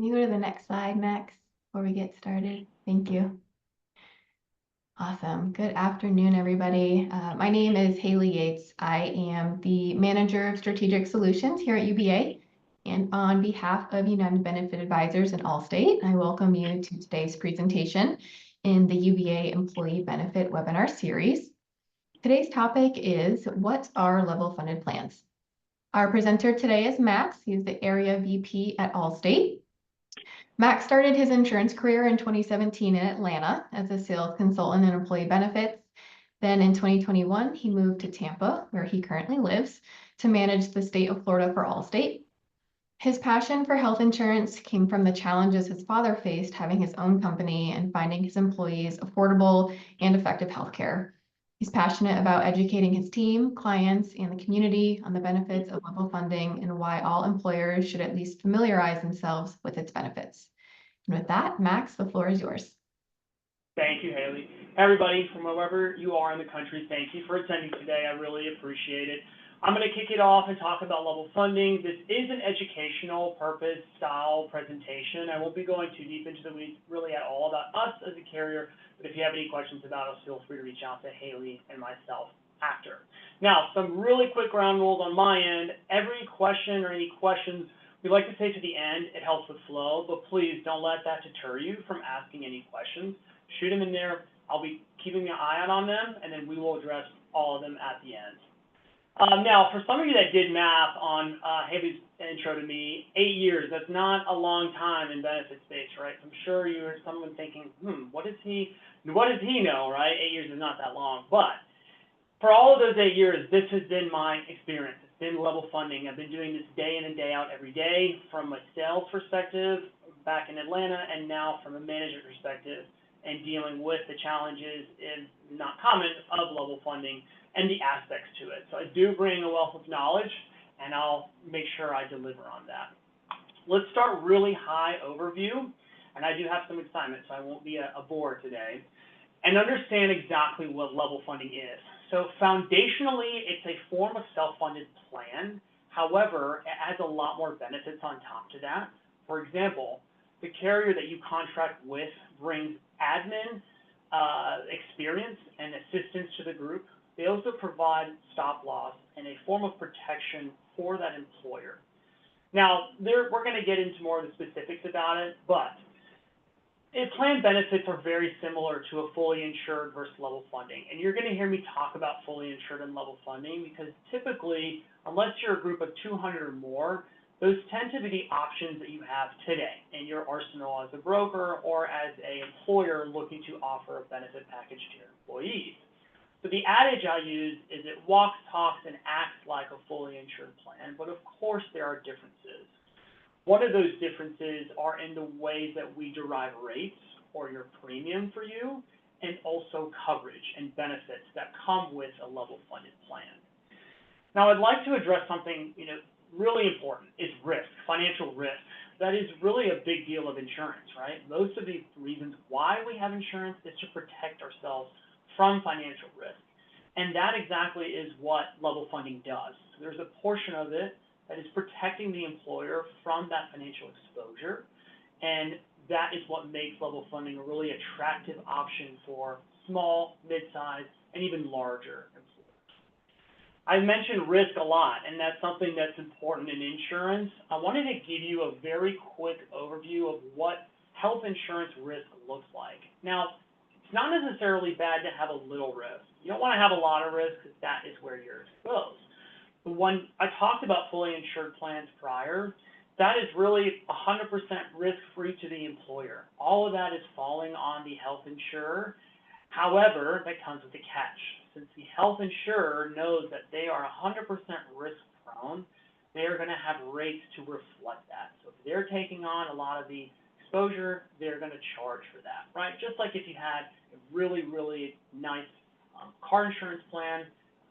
Can you go to the next slide, Max, before we get started? Thank you. Awesome. Good afternoon, everybody. My name is Haley Yates. I am the Manager of Strategic Solutions here at UBA. And on behalf of United Benefit Advisors and Allstate, I welcome you to today's presentation in the UBA Employee Benefit Webinar Series. Today's topic is, what are level funded plans? Our presenter today is Max. He's the Area VP at Allstate. Max started his insurance career in 2017 in Atlanta as a sales consultant in employee benefits. Then in 2021, he moved to Tampa, where he currently lives, to manage the state of Florida for Allstate. His passion for health insurance came from the challenges his father faced having his own company and finding his employees affordable and effective health care. He's passionate about educating his team, clients, and the community on the benefits of level funding and why all employers should at least familiarize themselves with its benefits. And with that, Max, the floor is yours. Thank you, Haley. Everybody, from wherever you are in the country, thank you for attending today. I really appreciate it. I'm going to kick it off and talk about level funding. This is an educational purpose style presentation. I won't be going too deep into the weeds really at all about us as a carrier, but if you have any questions about us, feel free to reach out to Haley and myself after. Now, some really quick ground rules on my end. Every question or any questions we like to say to the end, it helps with flow, but please don't let that deter you from asking any questions. Shoot them in there. I'll be keeping an eye out on them, and then we will address all of them at the end. Now, for some of you that did math on Haley's intro to me, 8 years, that's not a long time in benefit space, right? I'm sure you're someone thinking, what does he know, right? 8 years is not that long. But for all of those 8 years, this has been my experience. It's been level funding. I've been doing this day in and day out every day from a sales perspective back in Atlanta, and now from a management perspective and dealing with the challenges in not common of level funding and the aspects to it. So I do bring a wealth of knowledge, and I'll make sure I deliver on that. Let's start really high overview, and I do have some excitement, so I won't be a bore today, and understand exactly what level funding is. So foundationally, it's a form of self-funded plan. However, it adds a lot more benefits on top to that. For example, the carrier that you contract with brings admin experience and assistance to the group. They also provide stop loss and a form of protection for that employer. Now, we're going to get into more of the specifics about it, but plan benefits are very similar to a fully insured versus level funding. And you're going to hear me talk about fully insured and level funding because typically, unless you're a group of 200 or more, those tend to be the options that you have today in your arsenal as a broker or as an employer looking to offer a benefit package to your employees. So the adage I use is it walks, talks, and acts like a fully insured plan, but of course there are differences. One of those differences are in the ways that we derive rates or your premium for you, and also coverage and benefits that come with a level funded plan. Now I'd like to address something really important, is risk, financial risk. That is really a big deal of insurance, right? Most of the reasons why we have insurance is to protect ourselves from financial risk. And that exactly is what level funding does. So there's a portion of it that is protecting the employer from that financial exposure. And that is what makes level funding a really attractive option for small, mid-sized, and even larger employers. I mentioned risk a lot, and that's something that's important in insurance. I wanted to give you a very quick overview of what health insurance risk looks like. Now, it's not necessarily bad to have a little risk. You don't want to have a lot of risk because that is where you're exposed. But when I talked about fully insured plans prior, that is really 100% risk-free to the employer. All of that is falling on the health insurer. However, that comes with a catch. Since the health insurer knows that they are 100% risk-prone, they are going to have rates to reflect that. So if they're taking on a lot of the exposure, they're going to charge for that, right? Just like if you had a really, really nice car insurance plan,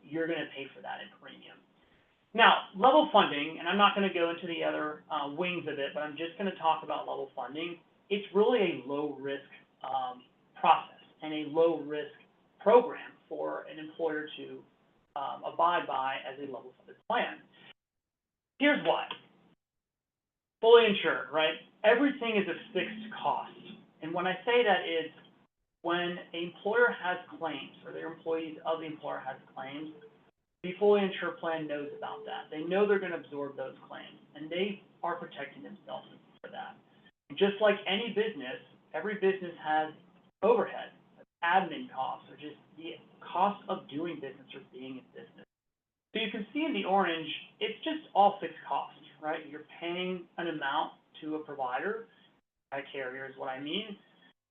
you're going to pay for that in premium. Now, level funding, and I'm not going to go into the other wings of it, but I'm just going to talk about level funding. It's really a low-risk process and a low-risk program for an employer to abide by as a level funded plan. Here's why. Fully insured, right? Everything is a fixed cost. And when I say that is when an employer has claims or their employees of the employer has claims, the fully insured plan knows about that. They know they're going to absorb those claims, and they are protecting themselves for that. And just like any business, every business has overhead, admin costs, or just the cost of doing business or being in business. So you can see in the orange, it's just all fixed costs, right? You're paying an amount to a provider, a carrier is what I mean,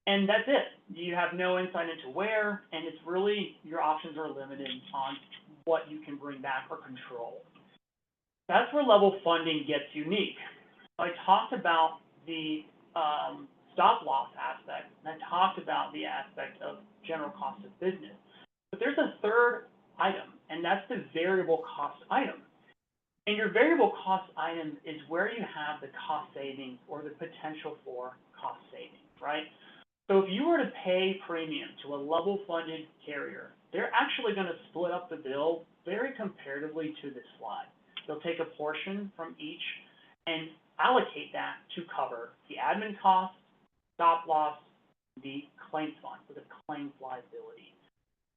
and that's it. You have no insight into where, and it's really, your options are limited on what you can bring back or control. That's where level funding gets unique. I talked about the stop loss aspect, and I talked about the aspect of general cost of business. But there's a third item, and that's the variable cost item. And your variable cost item is where you have the cost savings or the potential for cost savings, right? So if you were to pay premium to a level funded carrier, they're actually going to split up the bill very comparatively to this slide. They'll take a portion from each and allocate that to cover the admin costs, stop loss, the claims fund, or the claims liability.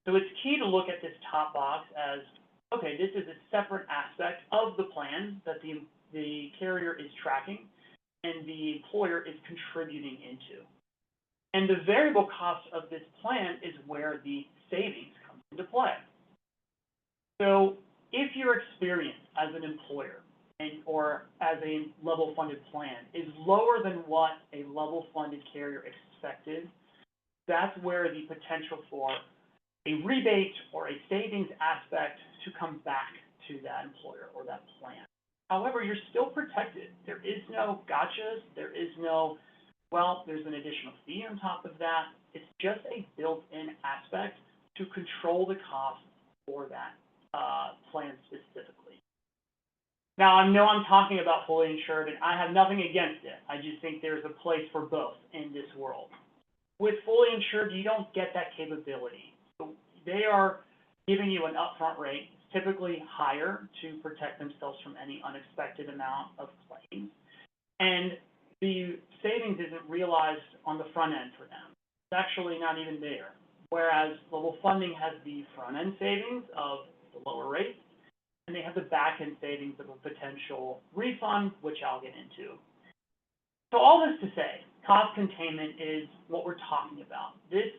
So it's key to look at this top box as, okay, this is a separate aspect of the plan that the carrier is tracking and the employer is contributing into. And the variable cost of this plan is where the savings come into play. So if your experience as an employer or as a level funded plan is lower than what a level funded carrier expected, that's where the potential for a rebate or a savings aspect to come back to that employer or that plan. However, you're still protected. There is no gotchas. There is no, well, there's an additional fee on top of that. It's just a built-in aspect to control the cost for that plan specifically. Now, I know I'm talking about fully insured, and I have nothing against it. I just think there's a place for both in this world. With fully insured, you don't get that capability. So they are giving you an upfront rate, typically higher to protect themselves from any unexpected amount of claims. And the savings isn't realized on the front end for them. It's actually not even there. Whereas level funding has the front end savings of the lower rates, and they have the back end savings of a potential refund, which I'll get into. So all this to say, cost containment is what we're talking about. This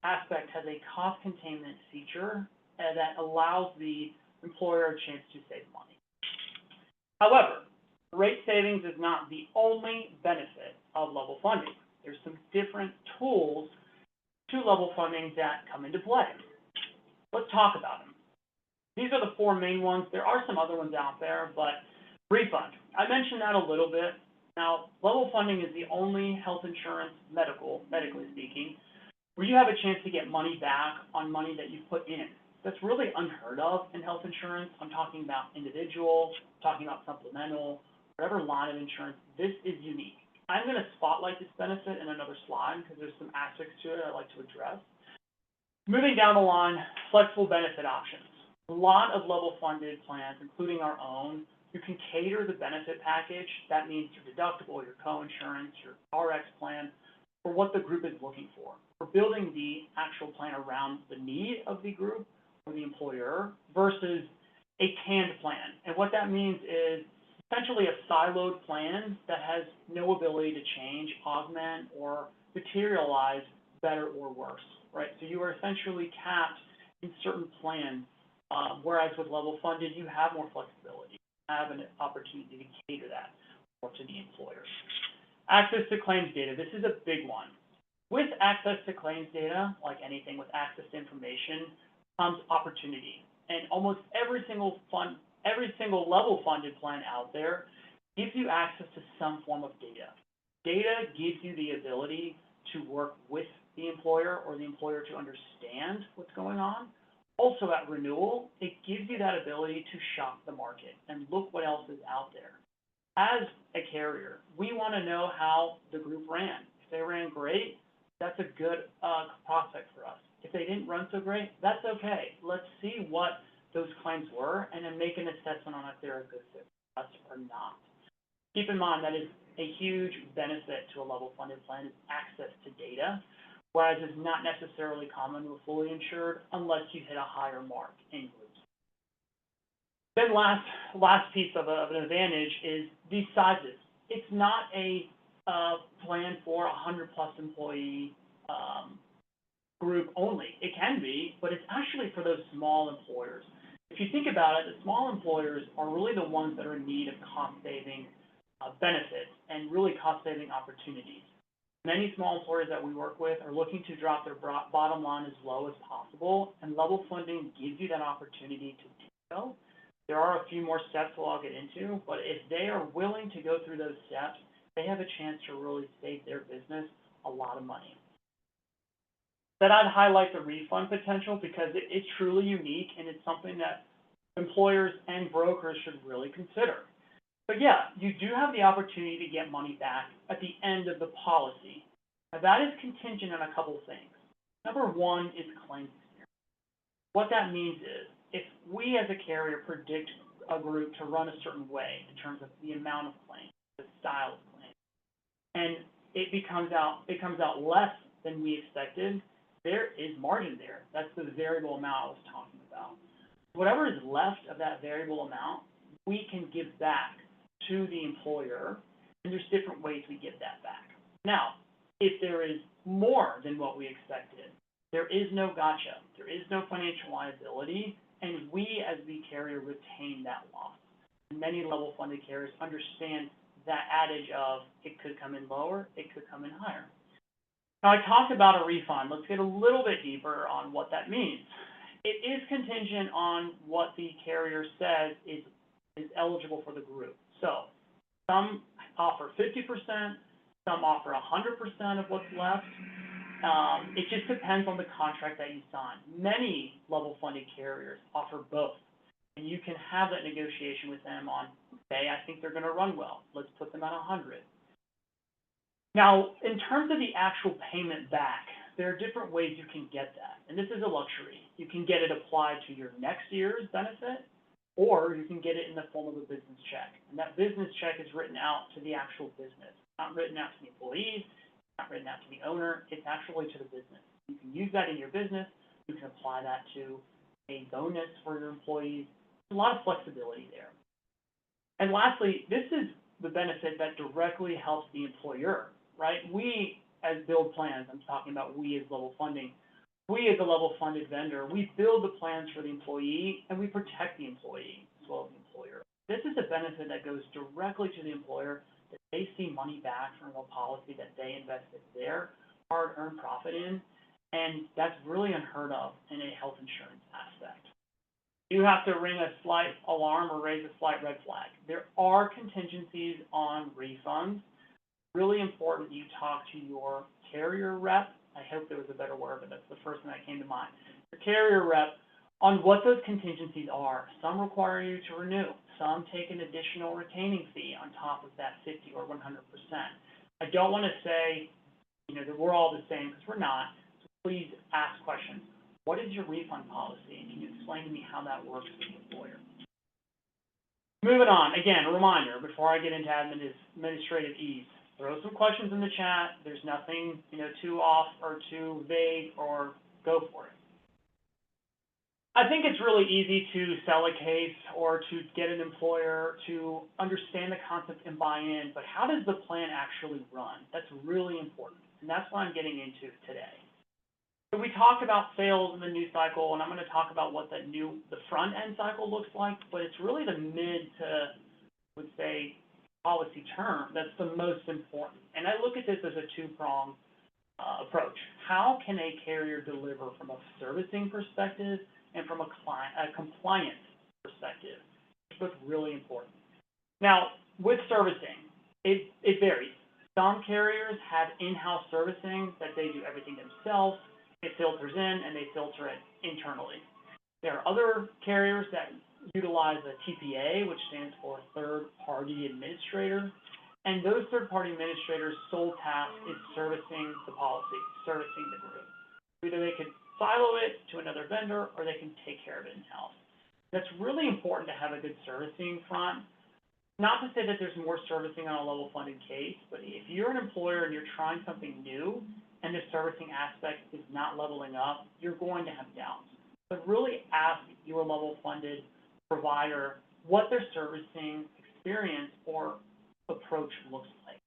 aspect has a cost containment feature that allows the employer a chance to save money. However, rate savings is not the only benefit of level funding. There's some different tools to level funding that come into play. Let's talk about them. These are the four main ones. There are some other ones out there, but refund. I mentioned that a little bit. Now, level funding is the only health insurance, medically speaking, where you have a chance to get money back on money that you put in. That's really unheard of in health insurance. I'm talking about individual, talking about supplemental, whatever line of insurance. This is unique. I'm going to spotlight this benefit in another slide because there's some aspects to it I'd like to address. Moving down the line, flexible benefit options. A lot of level funded plans, including our own, you can cater the benefit package. That means your deductible, your co-insurance, your RX plan, for what the group is looking for. We're building the actual plan around the need of the group or the employer versus a canned plan. And what that means is essentially a siloed plan that has no ability to change, augment, or materialize better or worse, right? So you are essentially capped in certain plans, whereas with level funded, you have more flexibility, you have an opportunity to cater that more to the employer. Access to claims data, this is a big one. With access to claims data, like anything with access to information, comes opportunity. And almost every single level funded plan out there gives you access to some form of data. Data gives you the ability to work with the employer or the employer to understand what's going on. Also at renewal, it gives you that ability to shop the market and look what else is out there. As a carrier, we want to know how the group ran. If they ran great, that's a good prospect for us. If they didn't run so great, that's okay. Let's see what those claims were and then make an assessment on if they're a good fit for us or not. Keep in mind that is a huge benefit to a level funded plan is access to data, whereas it's not necessarily common with fully insured unless you hit a higher mark in groups. Then last piece of an advantage is these sizes. It's not a plan for a 100+ employee group only. It can be, but it's actually for those small employers. If you think about it, the small employers are really the ones that are in need of cost-saving benefits and really cost-saving opportunities. Many small employers that we work with are looking to drop their bottom line as low as possible, and level funding gives you that opportunity to do so. There are a few more steps I'll get into, but if they are willing to go through those steps, they have a chance to really save their business a lot of money. Then I'd highlight the refund potential because it's truly unique and it's something that employers and brokers should really consider. But yeah, you do have the opportunity to get money back at the end of the policy. Now that is contingent on a couple things. Number one is claims experience. What that means is if we as a carrier predict a group to run a certain way in terms of the amount of claims, the style of claims, and it comes out less than we expected, there is margin there. That's the variable amount I was talking about. Whatever is left of that variable amount, we can give back to the employer, and there's different ways we get that back. Now, if there is more than what we expected, there is no gotcha. There is no financial liability, and we as the carrier retain that loss. Many level funded carriers understand that adage of it could come in lower, it could come in higher. Now, I talked about a refund. Let's get a little bit deeper on what that means. It is contingent on what the carrier says is eligible for the group. So some offer 50%, some offer 100% of what's left. It just depends on the contract that you sign. Many level funded carriers offer both, and you can have that negotiation with them on, okay, I think they're going to run well. Let's put them at 100. Now, in terms of the actual payment back, there are different ways you can get that, and this is a luxury. You can get it applied to your next year's benefit, or you can get it in the form of a business check. And that business check is written out to the actual business. It's not written out to the employees, it's not written out to the owner, it's actually to the business. You can use that in your business, you can apply that to a bonus for your employees. There's a lot of flexibility there. And lastly, this is the benefit that directly helps the employer, right? We, as build plans, I'm talking about we as level funding, we as a level funded vendor, we build the plans for the employee and we protect the employee as well as the employer. This is a benefit that goes directly to the employer, that they see money back from a policy that they invested their hard-earned profit in, and that's really unheard of in a health insurance aspect. You have to ring a slight alarm or raise a slight red flag. There are contingencies on refunds. Really important you talk to your carrier rep. I hope there was a better word, but that's the first thing that came to mind. Your carrier rep on what those contingencies are. Some require you to renew. Some take an additional retaining fee on top of that 50 or 100%. I don't want to say, that we're all the same, because we're not. So please ask questions. What is your refund policy? And can you explain to me how that works with the employer? Moving on, again, a reminder before I get into administrative ease. Throw some questions in the chat. There's nothing, too off or too vague, or go for it. I think it's really easy to sell a case or to get an employer to understand the concept and buy in, but how does the plan actually run? That's really important, and that's what I'm getting into today. So we talked about sales in the new cycle, and I'm going to talk about what the front end cycle looks like, but it's really the mid to, I would say, policy term that's the most important. And I look at this as a two-pronged approach. How can a carrier deliver from a servicing perspective and from a compliance perspective? It's both really important. Now, with servicing, it varies. Some carriers have in-house servicing that they do everything themselves. It filters in and they filter it internally. There are other carriers that utilize a TPA, which stands for third-party administrator, and those third-party administrators' sole task is servicing the policy, servicing the group. Either they could silo it to another vendor or they can take care of it in-house. That's really important to have a good servicing front. Not to say that there's more servicing on a level funded case, but if you're an employer and you're trying something new and the servicing aspect is not leveling up, you're going to have doubts. But really ask your level funded provider what their servicing experience or approach looks like.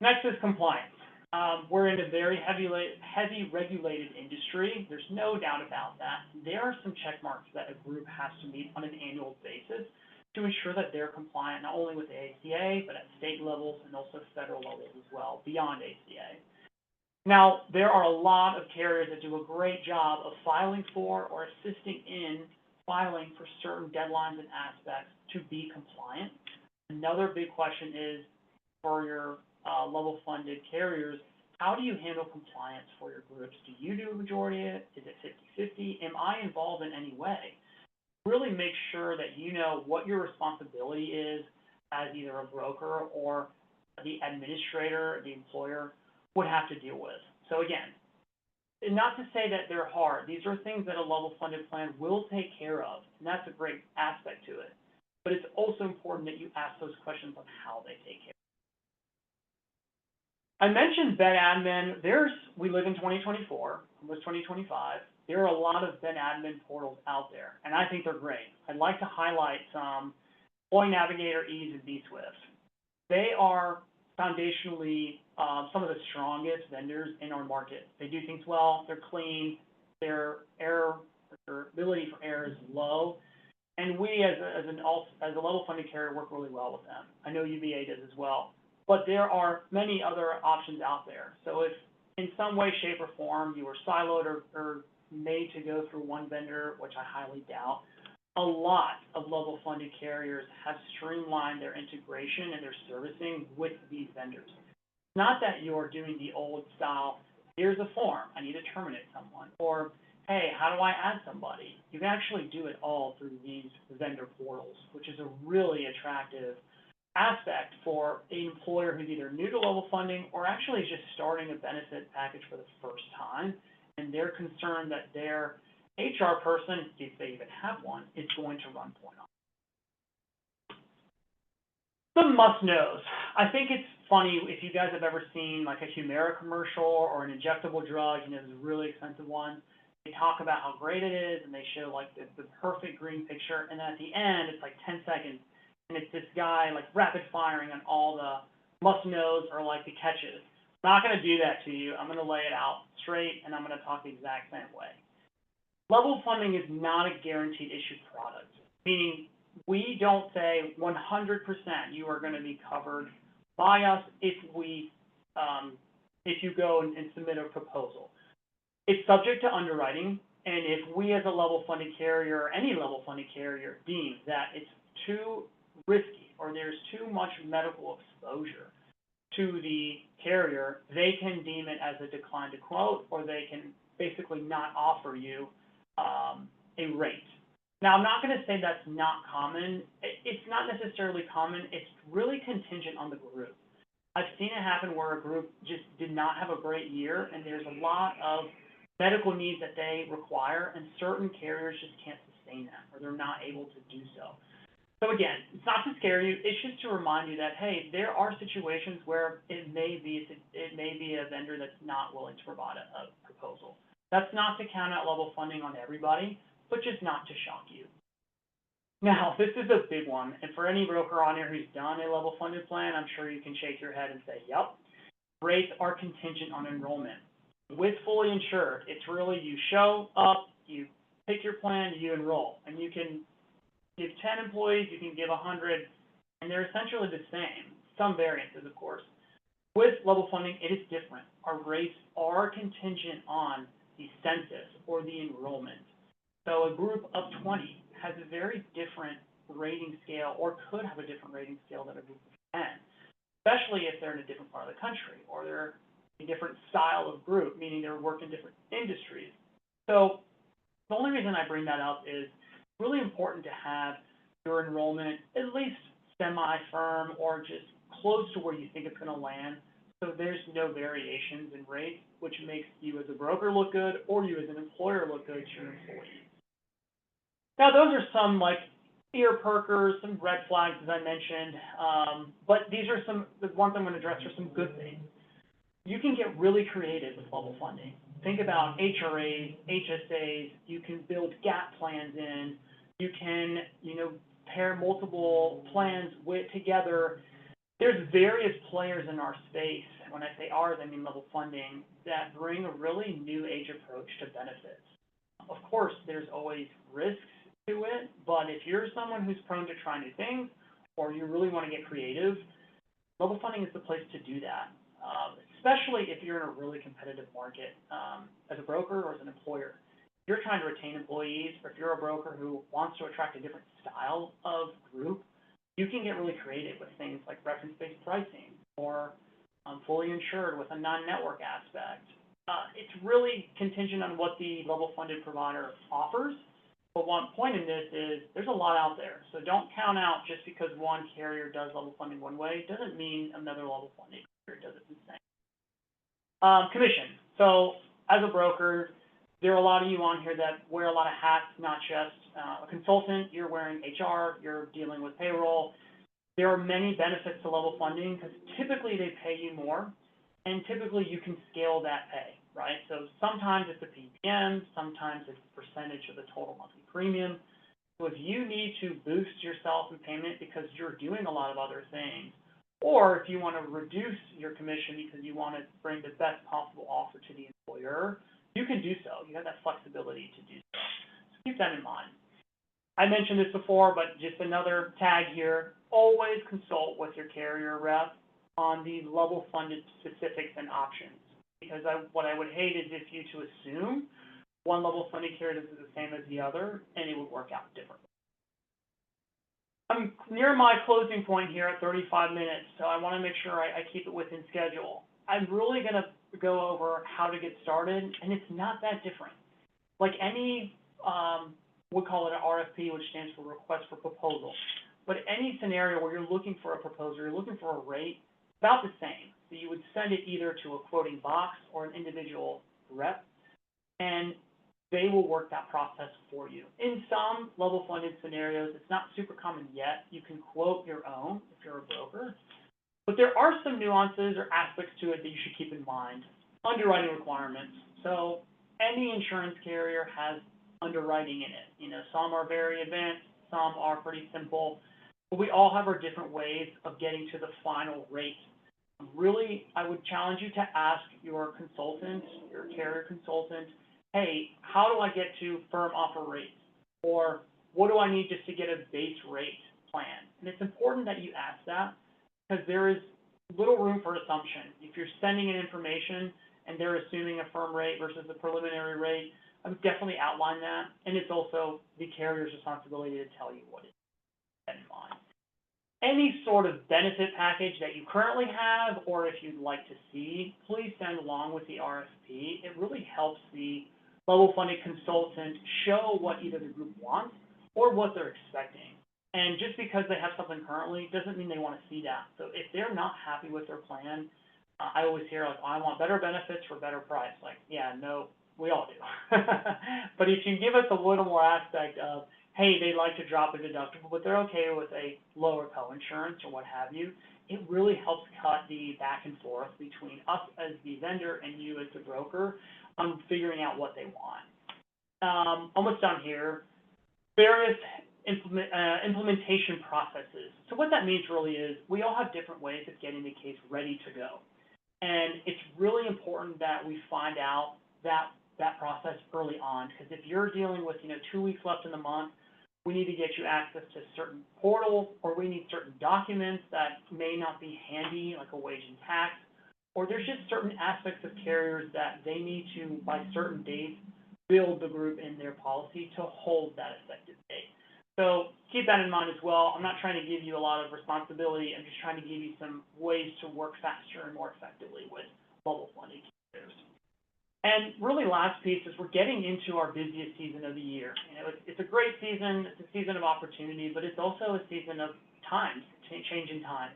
Next is compliance. We're in a very heavy regulated industry. There's no doubt about that. There are some check marks that a group has to meet on an annual basis to ensure that they're compliant not only with the ACA, but at state levels and also federal levels as well, beyond ACA. Now, there are a lot of carriers that do a great job of filing for or assisting in filing for certain deadlines and aspects to be compliant. Another big question is for your level funded carriers, how do you handle compliance for your groups? Do you do a majority of it? Is it 50-50? Am I involved in any way? Really make sure that you know what your responsibility is as either a broker or the administrator, the employer, would have to deal with. So again, not to say that they're hard. These are things that a level funded plan will take care of, and that's a great aspect to it. But it's also important that you ask those questions on how they take care. I mentioned Ben admin. We live in 2024, almost 2025. There are a lot of Ben admin portals out there, and I think they're great. I'd like to highlight some Employee Navigator, Ease, and BSwift. They are foundationally some of the strongest vendors in our market. They do things well, they're clean, their ability for error is low, and we as a level funded carrier work really well with them. I know UBA does as well, but there are many other options out there. So if in some way, shape, or form you are siloed or made to go through one vendor, which I highly doubt, a lot of level funded carriers have streamlined their integration and their servicing with these vendors. Not that you're doing the old style, here's a form, I need to terminate someone, or hey, how do I add somebody? You can actually do it all through these vendor portals, which is a really attractive aspect for an employer who's either new to level funding or actually just starting a benefit package for the first time, and they're concerned that their HR person, if they even have one, is going to run point on. Some must-knows. I think it's funny if you guys have ever seen like a Humira commercial or an injectable drug, those really expensive ones. They talk about how great it is, and they show like the perfect green picture, and then at the end, it's like 10 seconds, and it's this guy like rapid firing on all the must-knows or like the catches. I'm not going to do that to you. I'm going to lay it out straight, and I'm going to talk the exact same way. Level funding is not a guaranteed issue product, meaning we don't say 100% you are going to be covered by us if you go and submit a proposal. It's subject to underwriting, and if we as a level funded carrier or any level funded carrier deems that it's too risky or there's too much medical exposure to the carrier, they can deem it as a decline to quote, or they can basically not offer you a rate. Now, I'm not going to say that's not common. It's not necessarily common. It's really contingent on the group. I've seen it happen where a group just did not have a great year, and there's a lot of medical needs that they require, and certain carriers just can't sustain that, or they're not able to do so. So again, it's not to scare you. It's just to remind you that, hey, there are situations where it may be a vendor that's not willing to provide a proposal. That's not to count out level funding on everybody, but just not to shock you. Now, this is a big one, and for any broker on here who's done a level funded plan, I'm sure you can shake your head and say, yep, rates are contingent on enrollment. With fully insured, it's really you show up, you pick your plan, you enroll, and you can give 10 employees, you can give 100, and they're essentially the same. Some variances, of course. With level funding, it is different. Our rates are contingent on the census or the enrollment. So a group of 20 has a very different rating scale, or could have a different rating scale than a group of 10, especially if they're in a different part of the country, or they're a different style of group, meaning they're working in different industries. So the only reason I bring that up is it's really important to have your enrollment at least semi-firm or just close to where you think it's going to land, so there's no variations in rates, which makes you as a broker look good, or you as an employer look good to your employees. Now, those are some like ear perkers, some red flags, as I mentioned, but these are the ones I'm going to address are some good things. You can get really creative with level funding. Think about HRAs, HSAs, you can build gap plans in, you can, pair multiple plans together. There's various players in our space, and when I say ours, I mean level funding, that bring a really new age approach to benefits. Of course, there's always risks to it, but if you're someone who's prone to try new things, or you really want to get creative, level funding is the place to do that, especially if you're in a really competitive market as a broker or as an employer. If you're trying to retain employees, or if you're a broker who wants to attract a different style of group, you can get really creative with things like reference-based pricing or fully insured with a non-network aspect. It's really contingent on what the level-funded provider offers. But one point in this is there's a lot out there. So don't count out just because one carrier does level funding one way. It doesn't mean another level funding carrier does it the same. Commission. So as a broker, there are a lot of you on here that wear a lot of hats, not just a consultant. You're wearing HR, you're dealing with payroll. There are many benefits to level funding because typically they pay you more, and typically you can scale that pay, right? So sometimes it's a PPM, sometimes it's a percentage of the total monthly premium. So if you need to boost yourself in payment because you're doing a lot of other things, or if you want to reduce your commission because you want to bring the best possible offer to the employer, you can do so. You have that flexibility to do so. So keep that in mind. I mentioned this before, but just another tag here. Always consult with your carrier rep on the level funded specifics and options. Because what I would hate is if you to assume one level funded carrier is the same as the other, and it would work out differently. I'm near my closing point here at 35 minutes, so I want to make sure I keep it within schedule. I'm really going to go over how to get started, and it's not that different. Like any, we'll call it an RFP, which stands for Request for Proposal. But any scenario where you're looking for a proposal, you're looking for a rate, about the same. So you would send it either to a quoting box or an individual rep, and they will work that process for you. In some level funded scenarios, it's not super common yet. You can quote your own if you're a broker. But there are some nuances or aspects to it that you should keep in mind. Underwriting requirements. So any insurance carrier has underwriting in it. Some are very advanced, some are pretty simple, but we all have our different ways of getting to the final rate. Really, I would challenge you to ask your consultant, your carrier consultant, hey, how do I get to firm offer rates? Or what do I need just to get a base rate plan? And it's important that you ask that because there is little room for assumption. If you're sending in information and they're assuming a firm rate versus a preliminary rate, I would definitely outline that. And it's also the carrier's responsibility to tell you what it is. Keep that in mind. Any sort of benefit package that you currently have, or if you'd like to see, please send along with the RFP. It really helps the level funded consultant show what either the group wants or what they're expecting. And just because they have something currently doesn't mean they want to see that. So if they're not happy with their plan, I always hear like, I want better benefits for better price. Like, yeah, no, we all do. But if you give us a little more aspect of, hey, they like to drop a deductible, but they're okay with a lower co-insurance or what have you, it really helps cut the back and forth between us as the vendor and you as the broker on figuring out what they want. Almost done here. Various implementation processes. So what that means really is we all have different ways of getting the case ready to go. And it's really important that we find out that process early on, because if you're dealing with 2 weeks left in the month, we need to get you access to certain portals, or we need certain documents that may not be handy, like a wage and tax, or there's just certain aspects of carriers that they need to, by certain dates, build the group in their policy to hold that effective date. So keep that in mind as well. I'm not trying to give you a lot of responsibility. I'm just trying to give you some ways to work faster and more effectively with level funding carriers. And really last piece is we're getting into our busiest season of the year. It's a great season, it's a season of opportunity, but it's also a season of times, change in time.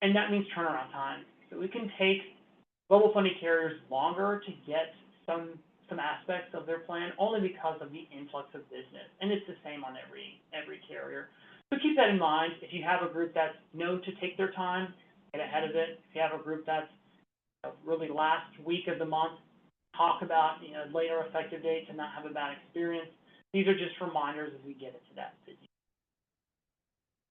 And that means turnaround time. So it can take level funded carriers longer to get some some aspects of their plan only because of the influx of business, and it's the same on every carrier. So keep that in mind. If you have a group that's known to take their time, get ahead of it. If you have a group that's really last week of the month, talk about later effective dates and not have a bad experience. These are just reminders as we get into that.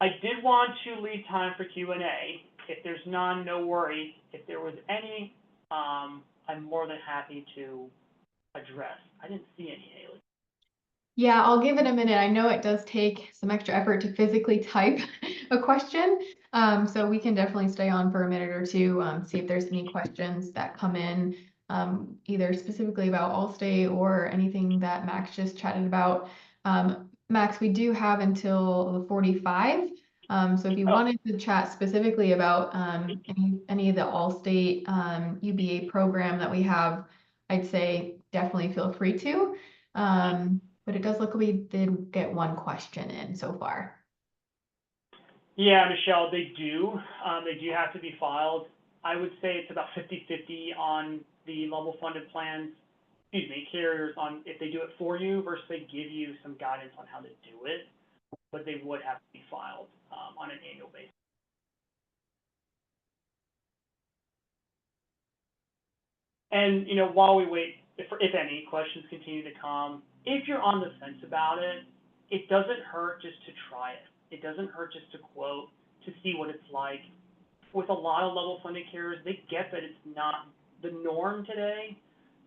I did want to leave time for Q&A. If there's none, no worries. If there was any, I'm more than happy to address. I didn't see any, Haley. Yeah, I'll give it a minute. I know it does take some extra effort to physically type a question. So we can definitely stay on for a minute or two, see if there's any questions that come in, either specifically about Allstate or anything that Max just chatted about. Max, we do have until the 45. So if you wanted to chat specifically about any of the Allstate UBA program that we have, I'd say definitely feel free to. But it does look like we did get one question in so far. Yeah, Michelle, they do. They do have to be filed. I would say it's about 50-50 on the level funded plans, carriers on if they do it for you versus they give you some guidance on how to do it, but they would have to be filed on an annual basis. And, while we wait, if any questions continue to come, if you're on the fence about it, it doesn't hurt just to try it. It doesn't hurt just to quote, to see what it's like. With a lot of level funded carriers, they get that it's not the norm today,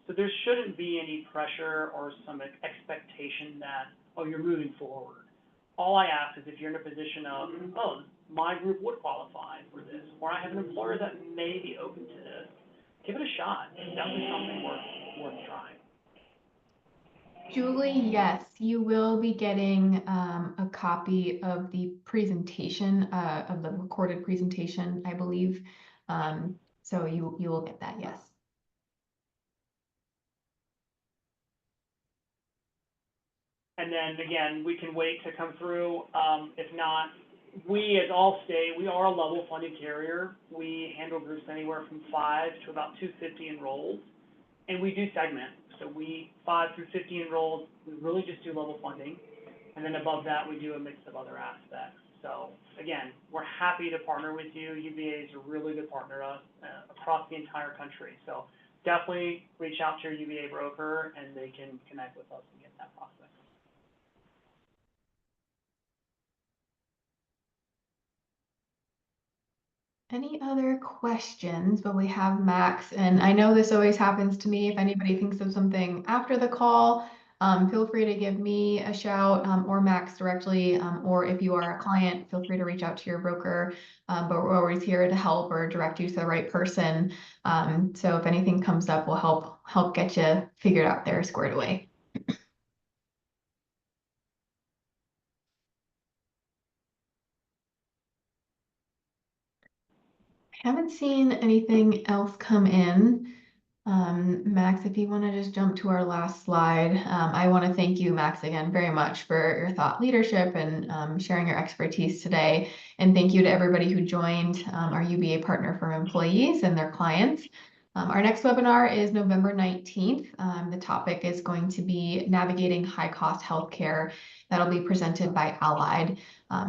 so there shouldn't be any pressure or some expectation that, oh, you're moving forward. All I ask is if you're in a position of, oh, my group would qualify for this, or I have an employer that may be open to this, give it a shot. It's definitely something worth trying. Julie, yes, you will be getting a copy of the presentation, of the recorded presentation, I believe. So you will get that, yes. And then again, we can wait to come through. If not, we as Allstate, we are a level funded carrier. We handle groups anywhere from 5 to about 250 enrolled, and we do segment. So 5 through 50 enrolled, we really just do level funding, and then above that, we do a mix of other aspects. So again, we're happy to partner with you. UBA is a really good partner across the entire country. So definitely reach out to your UBA broker, and they can connect with us and get that process. Any other questions? But we have Max, and I know this always happens to me. If anybody thinks of something after the call, feel free to give me a shout, or Max directly, or if you are a client, feel free to reach out to your broker. But we're always here to help or direct you to the right person. So if anything comes up, we'll help get you figured out there, squared away. Haven't seen anything else come in. Max, if you want to just jump to our last slide, I want to thank you, Max, again very much for your thought leadership and sharing your expertise today. And thank you to everybody who joined our UBA Partner for Employees and their clients. Our next webinar is November 19th. The topic is going to be navigating high-cost healthcare. That'll be presented by Allied.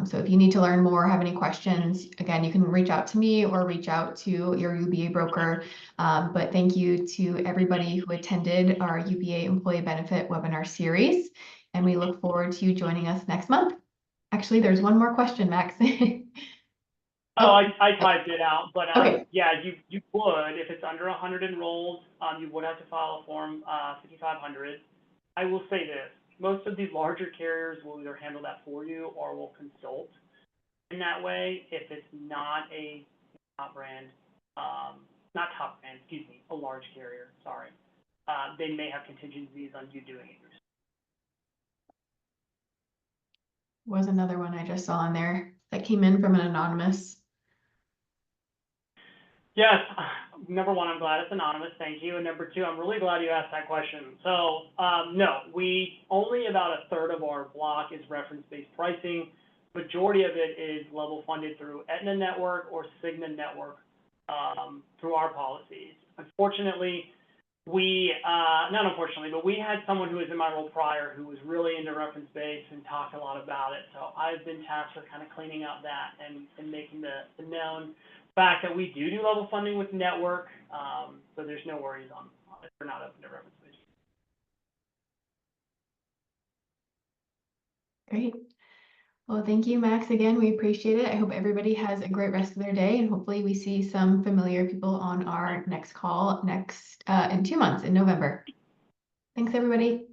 So if you need to learn more, have any questions, again, you can reach out to me or reach out to your UBA broker. But thank you to everybody who attended our UBA Employee Benefit webinar series. And we look forward to you joining us next month. Actually, there's one more question, Max. I typed it out, but okay. yeah, you would, if it's under 100 enrolled, you would have to file a form 5500. I will say this, most of these larger carriers will either handle that for you or will consult in that way. If it's not a top brand, a large carrier, sorry, they may have contingencies on you doing it yourself. Was another one I just saw in there that came in from an anonymous. Yes, number one, I'm glad it's anonymous, thank you. And number two, I'm really glad you asked that question. So, no, only about a third of our block is reference-based pricing. Majority of it is level funded through Aetna Network or Cigna Network through our policies. Unfortunately, not unfortunately, but we had someone who was in my role prior who was really into reference base and talked a lot about it. So I've been tasked with kind of cleaning up that and making the known fact that we do level funding with network. So there's no worries on if we're not open to reference base. Great. Well, thank you, Max. Again, we appreciate it. I hope everybody has a great rest of their day, and hopefully we see some familiar people on our next call in 2 months in November. Thanks, everybody.